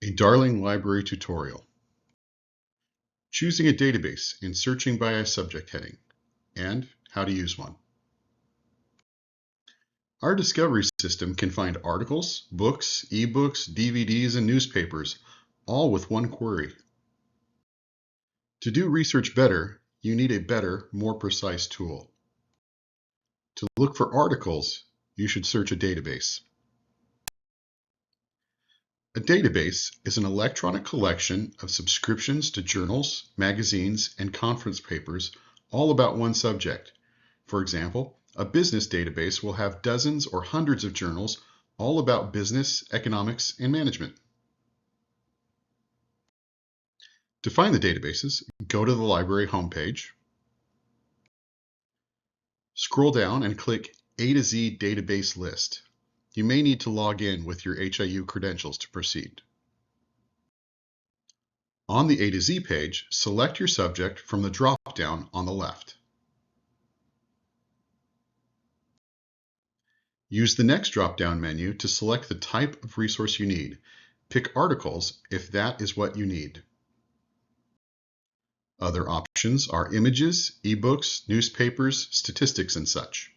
A Darling Library tutorial. Choosing a database and searching by a subject heading, and how to use one. Our discovery system can find articles, books, ebooks, DVDs, and newspapers, all with one query. To do research better, you need a better, more precise tool. To look for articles, you should search a database. A database is an electronic collection of subscriptions to journals, magazines, and conference papers, all about one subject. For example, a business database will have dozens or hundreds of journals, all about business, economics, and management. To find the databases, go to the library homepage, scroll down and click A to Z Database List. You may need to log in with your HIU credentials to proceed. On the A to Z page, select your subject from the drop-down on the left. Use the next drop-down menu to select the type of resource you need. Pick articles if that is what you need. Other options are images, ebooks, newspapers, statistics, and such.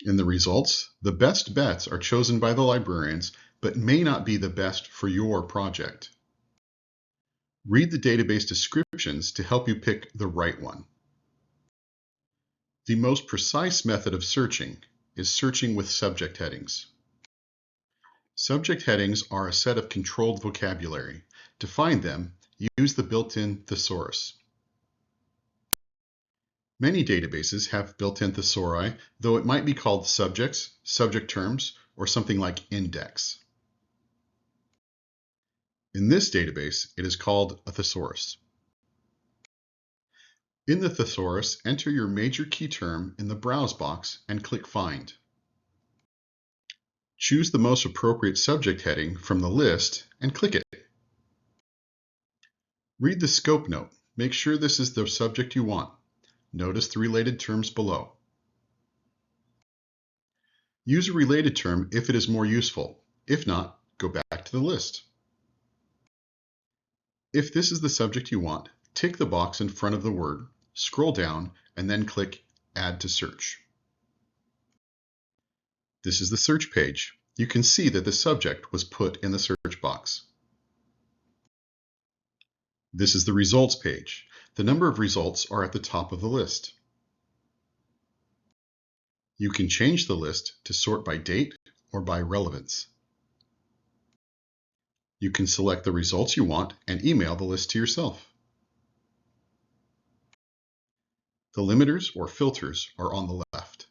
In the results, the best bets are chosen by the librarians, but may not be the best for your project. Read the database descriptions to help you pick the right one. The most precise method of searching is searching with subject headings. Subject headings are a set of controlled vocabulary. To find them, use the built-in thesaurus. Many databases have built-in thesauri, though it might be called subjects, subject terms, or something like index. In this database, it is called a thesaurus. In the thesaurus, enter your major key term in the Browse box and click Find. Choose the most appropriate subject heading from the list and click it. Read the scope note. Make sure this is the subject you want. Notice the related terms below. Use a related term if it is more useful. If not, go back to the list. If this is the subject you want, tick the box in front of the word, scroll down, and then click Add to Search. This is the search page. You can see that the subject was put in the search box. This is the results page. The number of results are at the top of the list. You can change the list to sort by date or by relevance. You can select the results you want and email the list to yourself. The limiters or filters are on the left.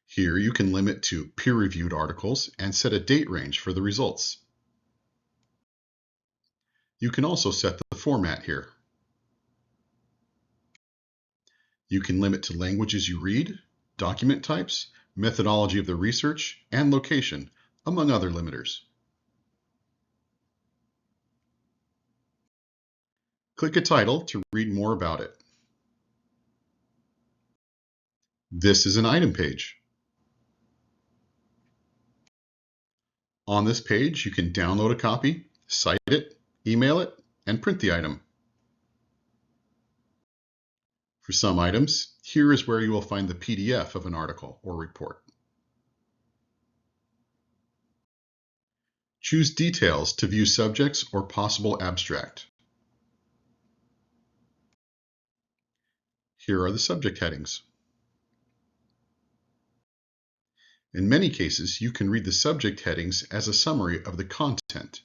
Here you can limit to peer-reviewed articles and set a date range for the results. You can also set the format here. You can limit to languages you read, document types, methodology of the research, and location, among other limiters. Click a title to read more about it. This is an item page. On this page, you can download a copy, cite it, email it, and print the item. For some items, here is where you will find the PDF of an article or report. Choose Details to view subjects or possible abstract. Here are the subject headings. In many cases, you can read the subject headings as a summary of the content.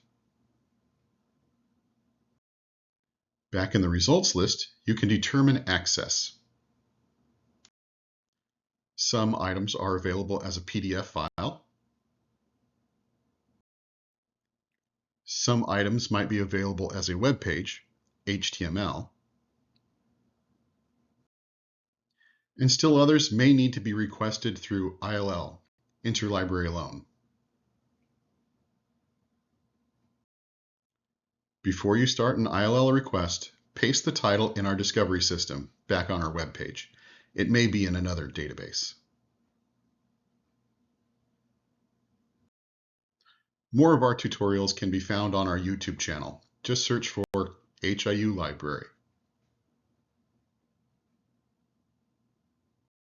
Back in the results list, you can determine access. Some items are available as a PDF file. Some items might be available as a web page, HTML. And still others may need to be requested through ILL, Interlibrary Loan. Before you start an ILL request, paste the title in our discovery system back on our web page. It may be in another database. More of our tutorials can be found on our YouTube channel. Just search for HIU Library.